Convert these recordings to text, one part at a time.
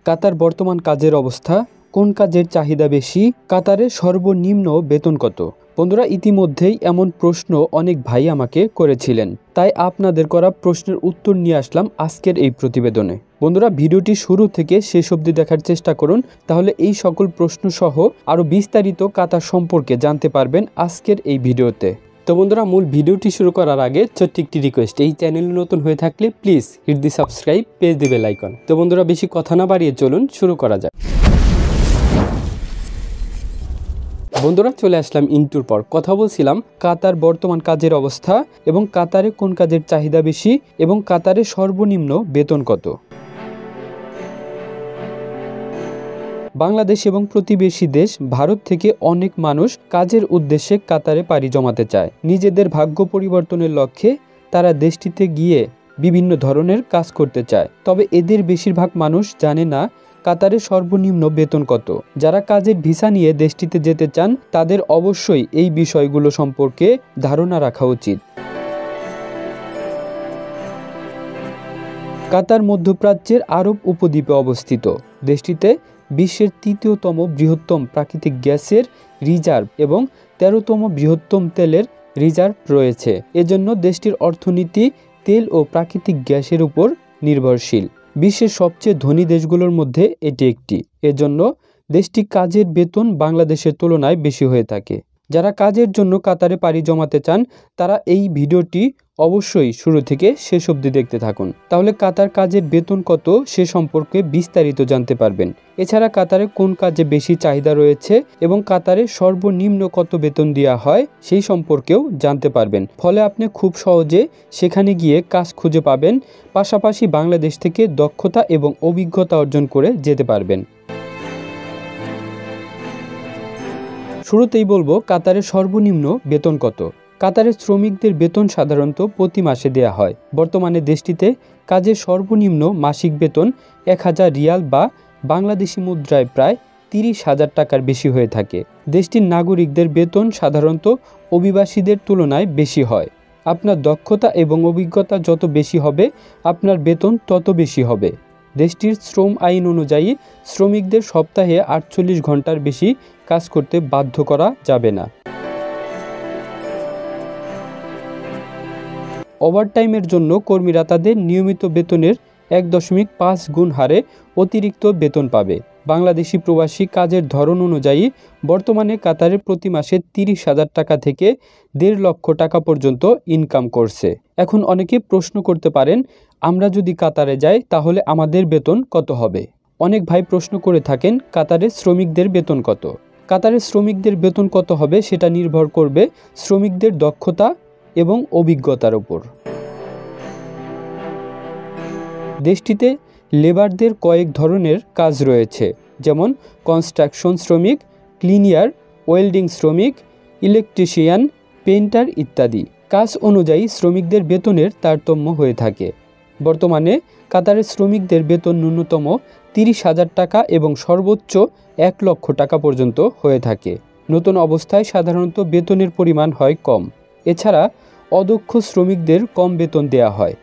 কাতার বর্তমান কাজের অবস্থা, কোন কাজের চাহিদা বেশি, কাতারে সর্বনিম্ন বেতন কত? বন্ধুরা, ইতিমধ্যেই এমন প্রশ্ন অনেক ভাই আমাকে করেছিলেন, তাই আপনাদের করা প্রশ্নের উত্তর নিয়ে আসলাম আজকের এই প্রতিবেদনে। বন্ধুরা, ভিডিওটি শুরু থেকে শেষ অবধি দেখার চেষ্টা করুন, তাহলে এই সকল প্রশ্ন সহ আরও বিস্তারিত কাতার সম্পর্কে জানতে পারবেন আজকের এই ভিডিওতে। তো বন্ধুরা, মূল ভিডিওটি শুরু করার আগে ছোট্ট একটি রিকোয়েস্ট, এই চ্যানেলে নতুন হয়ে থাকলে please hit the subscribe, press the bell icon. তো বন্ধুরা, বেশি কথা না বাড়িয়ে চলুন শুরু করা যাক। বন্ধুরা, চলে আসলাম ইন্টুর পর। কথা বলছিলাম কাতার বর্তমান কাজের অবস্থা এবং কাতারে কোন কাজের চাহিদা বেশি এবং কাতারে সর্বনিম্ন বেতন কত। বাংলাদেশ এবং প্রতিবেশী দেশ ভারত থেকে অনেক মানুষ কাজের উদ্দেশ্যে কাতারে পাড়ি জমাতে চায়। নিজেদের ভাগ্য পরিবর্তনের লক্ষ্যে তারা দেশটিতে গিয়ে বিভিন্ন ধরনের কাজ করতে চায়, তবে এদের বেশিরভাগ মানুষ জানে না কাতারে সর্বনিম্ন বেতন কত। যারা কাজের ভিসা নিয়ে দেশটিতে যেতে চান তাদের অবশ্যই এই বিষয়গুলো সম্পর্কে ধারণা রাখা উচিত। কাতার মধ্যপ্রাচ্যের আরব উপদ্বীপে অবস্থিত। দেশটিতে বিশ্বের তৃতীয়তম বৃহত্তম প্রাকৃতিক গ্যাসের রিজার্ভ এবং 13তম বৃহত্তম তেলের রিজার্ভ রয়েছে। এজন্য দেশটির অর্থনীতি তেল ও প্রাকৃতিক গ্যাসের উপর নির্ভরশীল। বিশ্বের সবচেয়ে ধনী দেশগুলোর মধ্যে এটি একটি। এজন্য দেশটি কাজের বেতন বাংলাদেশের তুলনায় বেশি হয়ে থাকে। যারা কাজের জন্য কাতারে পাড়ি জমাতে চান তারা এই ভিডিওটি অবশ্যই শুরু থেকে শেষ অবধি দেখতে থাকুন, তাহলে কাতার কাজের বেতন কত সে সম্পর্কে বিস্তারিত জানতে পারবেন। এছাড়া কাতারে কোন কাজে বেশি চাহিদা রয়েছে এবং কাতারে সর্বনিম্ন কত বেতন দেওয়া হয় সেই সম্পর্কেও জানতে পারবেন। ফলে আপনি খুব সহজে সেখানে গিয়ে কাজ খুঁজে পাবেন, পাশাপাশি বাংলাদেশ থেকে দক্ষতা এবং অভিজ্ঞতা অর্জন করে যেতে পারবেন। শুরুতেই বলবো কাতারের সর্বনিম্ন বেতন কত। কাতারের শ্রমিকদের বেতন সাধারণত প্রতি মাসে দেয়া হয়। বর্তমানে দেশটিতে কাজের সর্বনিম্ন মাসিক বেতন 1000 রিয়াল বা বাংলাদেশি মুদ্রায় প্রায় 30,000 টাকার বেশি হয়ে থাকে। দেশটির নাগরিকদের বেতন সাধারণত অভিবাসীদের তুলনায় বেশি হয়। আপনার দক্ষতা এবং অভিজ্ঞতা যত বেশি হবে আপনার বেতন তত বেশি হবে। দেশটির শ্রম আইন অনুযায়ী শ্রমিকদের সপ্তাহে 48 ঘন্টার বেশি কাজ করতে বাধ্য করা যাবে না। ওভারটাইমের জন্য কর্মীরা তাদের নিয়মিত বেতনের 1.5 গুণ হারে অতিরিক্ত বেতন পাবে। বাংলাদেশি প্রবাসী কাজের ধরন অনুযায়ী বর্তমানে কাতারে প্রতি মাসে 30,000 টাকা থেকে 1.5 লক্ষ টাকা পর্যন্ত ইনকাম করছে। এখন অনেকে প্রশ্ন করতে পারেন, আমরা যদি কাতারে যাই তাহলে আমাদের বেতন কত হবে? অনেক ভাই প্রশ্ন করে থাকেন কাতারের শ্রমিকদের বেতন কত। কাতারের শ্রমিকদের বেতন কত হবে সেটা নির্ভর করবে শ্রমিকদের দক্ষতা এবং অভিজ্ঞতার উপর। দেশটিতে লেবারদের কয়েক ধরনের কাজ রয়েছে, যেমন কনস্ট্রাকশন শ্রমিক, ক্লিনিয়ার, ওয়েল্ডিং শ্রমিক, ইলেকট্রিশিয়ান, পেইন্টার ইত্যাদি। কাজ অনুযায়ী শ্রমিকদের বেতনের তারতম্য হয়ে থাকে। বর্তমানে কাতারের শ্রমিকদের বেতন ন্যূনতম 30,000 টাকা এবং সর্বোচ্চ 1 লক্ষ টাকা পর্যন্ত হয়ে থাকে। নতুন অবস্থায় সাধারণত বেতনের পরিমাণ হয় কম। এছাড়া অদক্ষ শ্রমিকদের কম বেতন দেয়া হয়।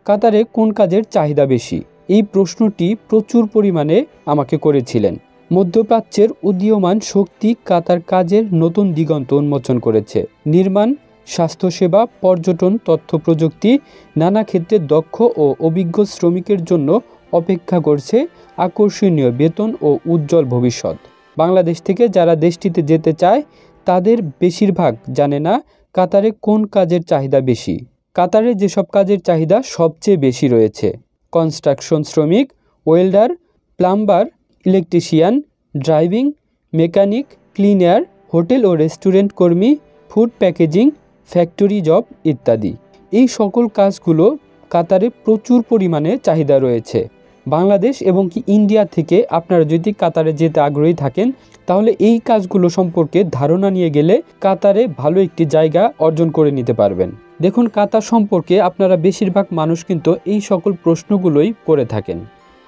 কাতারে কোন কাজের চাহিদা বেশি? এই প্রশ্নটি প্রচুর পরিমাণে আমাকে করেছিলেন। মধ্যপ্রাচ্যের উদীয়মান শক্তি কাতার কাজের নতুন দিগন্ত উন্মোচন করেছে। নির্মাণ, স্বাস্থ্যসেবা, পর্যটন, তথ্য প্রযুক্তি নানা ক্ষেত্রে দক্ষ ও অভিজ্ঞ শ্রমিকের জন্য অপেক্ষা করছে আকর্ষণীয় বেতন ও উজ্জ্বল ভবিষ্যৎ। বাংলাদেশ থেকে যারা দেশটিতে যেতে চায় তাদের বেশিরভাগ জানে না কাতারে কোন কাজের চাহিদা বেশি। কাতারে যেসব কাজের চাহিদা সবচেয়ে বেশি রয়েছে: কনস্ট্রাকশন শ্রমিক, welder, plumber, electrician, driving, mechanic, cleaner, hotel ও রেস্টুরেন্ট কর্মী, ফুড প্যাকেজিং, ফ্যাক্টরি জব ইত্যাদি। এই সকল কাজগুলো কাতারে প্রচুর পরিমাণে চাহিদা রয়েছে। বাংলাদেশ এবং ইন্ডিয়া থেকে আপনারা যদি কাতারে যেতে আগ্রহী থাকেন তাহলে এই কাজগুলো সম্পর্কে ধারণা নিয়ে গেলে কাতারে ভালো একটি জায়গা অর্জন করে নিতে পারবেন। দেখুন, কাতার সম্পর্কে আপনারা বেশিরভাগ মানুষ কিন্তু এই সকল প্রশ্নগুলোই করে থাকেন।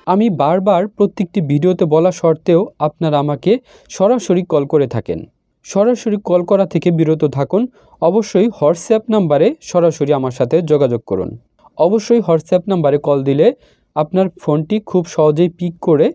আমি বারবার প্রত্যেকটি ভিডিওতে বলা সত্ত্বেও আপনারা আমাকে সরাসরি কল করে থাকেন। সরাসরি কল করা থেকে বিরত থাকুন। অবশ্যই হোয়াটসঅ্যাপ নাম্বারে সরাসরি আমার সাথে যোগাযোগ করুন। অবশ্যই হোয়াটসঅ্যাপ নাম্বারে কল দিলে আপনার ফোনটি খুব সহজেই পিক করে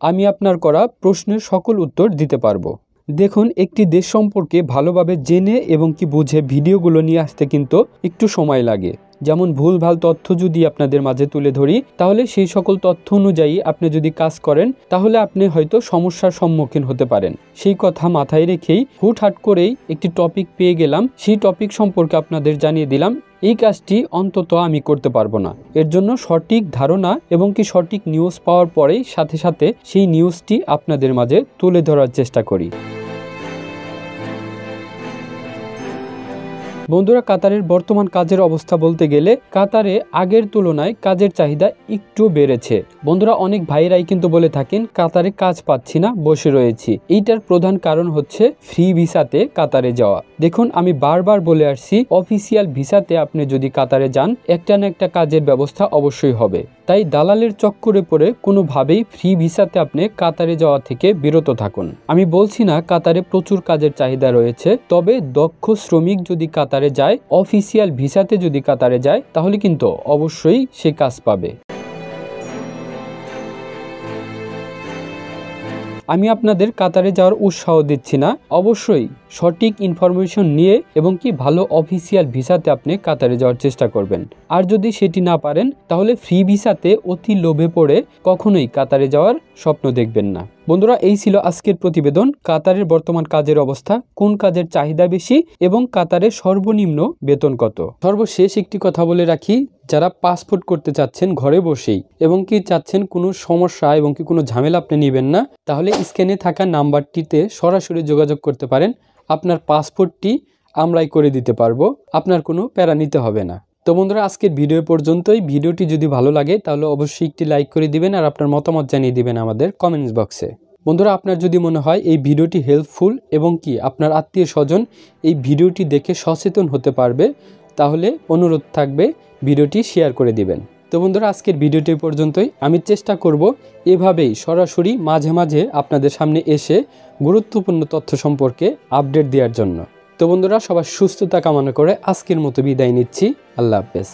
আমি আপনার করা প্রশ্নের সকল উত্তর দিতে পারবো। দেখুন, একটি দেশ সম্পর্কে ভালোভাবে জেনে এবং কি বুঝে ভিডিওগুলো নিয়ে আসতে কিন্তু একটু সময় লাগে। যেমন ভুলভাল তথ্য যদি আপনাদের মাঝে তুলে ধরি, তাহলে সেই সকল তথ্য অনুযায়ী আপনি যদি কাজ করেন তাহলে আপনি হয়তো সমস্যার সম্মুখীন হতে পারেন। সেই কথা মাথায় রেখেই হুটহাট করেই একটি টপিক পেয়ে গেলাম, সেই টপিক সম্পর্কে আপনাদের জানিয়ে দিলাম। এই কাজটি অন্তত আমি করতে পারবো না। এর জন্য সঠিক ধারণা এবং কি সঠিক নিউজ পাওয়ার পরেই সাথে সাথে সেই নিউজটি আপনাদের মাঝে তুলে ধরার চেষ্টা করি। বন্ধুরা, কাতারের বর্তমান কাজের অবস্থা বলতে গেলে কাতারে আগের তুলনায় কাজের চাহিদা একটু বেড়েছে। বন্ধুরা, অনেক ভাইরাই কিন্তু বলে থাকেন কাতারে কাজ পাচ্ছি না, বসে রয়েছি। এইটার প্রধান কারণ হচ্ছে ফ্রি ভিসাতে কাতারে যাওয়া। দেখুন, আমি বারবার বলে আসছি, অফিসিয়াল ভিসাতে আপনি যদি কাতারে যান একটা না একটা কাজের ব্যবস্থা অবশ্যই হবে। তাই দালালের চক্করে পড়ে কোনোভাবেই ফ্রি ভিসাতে আপনি কাতারে যাওয়া থেকে বিরত থাকুন। আমি বলছি না কাতারে প্রচুর কাজের চাহিদা রয়েছে, তবে দক্ষ শ্রমিক যদি কাতারে যায়, অফিসিয়াল ভিসাতে যদি কাতারে যায়, তাহলে কিন্তু অবশ্যই সে কাজ পাবে। আমি আপনাদের কাতারে যাওয়ার উৎসাহ দিচ্ছি না, অবশ্যই সঠিক ইনফরমেশন নিয়ে এবং কি ভালো অফিসিয়াল ভিসাতে আপনি কাতারে যাওয়ার চেষ্টা করবেন। আর যদি সেটি না পারেন তাহলে ফ্রি ভিসাতে অতি লোভে পড়ে কখনোই কাতারে যাওয়ার স্বপ্ন দেখবেন না। বন্ধুরা, এই ছিল আজকের প্রতিবেদন। কাতারের বর্তমান কাজের অবস্থা, কোন কাজের চাহিদা বেশি এবং কাতারের সর্বনিম্ন বেতন কত। সর্বশেষ একটি কথা বলে রাখি, যারা পাসপোর্ট করতে চাচ্ছেন ঘরে বসেই এবং কি চাচ্ছেন কোনো সমস্যা এবং কি কোনো ঝামেলা আপনি নেবেন না, তাহলে স্ক্রিনে থাকা নাম্বারটিতে সরাসরি যোগাযোগ করতে পারেন। আপনার পাসপোর্টটি আমরাই করে দিতে পারবো, আপনার কোনো প্যারা নিতে হবে না। তো বন্ধুরা, আজকের ভিডিও পর্যন্তই। ভিডিওটি যদি ভালো লাগে তাহলে অবশ্যই একটি লাইক করে দিবেন আর আপনার মতামত জানিয়ে দিবেন আমাদের কমেন্টস বক্সে। বন্ধুরা, আপনার যদি মনে হয় এই ভিডিওটি হেল্পফুল এবং কি আপনার আত্মীয় স্বজন এই ভিডিওটি দেখে সচেতন হতে পারবে, তাহলে অনুরোধ থাকবে ভিডিওটি শেয়ার করে দিবেন। তো বন্ধুরা, আজকের ভিডিওটি পর্যন্তই। আমি চেষ্টা করব এভাবেই সরাসরি মাঝে মাঝে আপনাদের সামনে এসে গুরুত্বপূর্ণ তথ্য সম্পর্কে আপডেট দেওয়ার জন্য। তো বন্ধুরা, সবার সুস্থতা কামনা করে আজকের মতো বিদায় নিচ্ছি। আল্লাহ হাফেজ।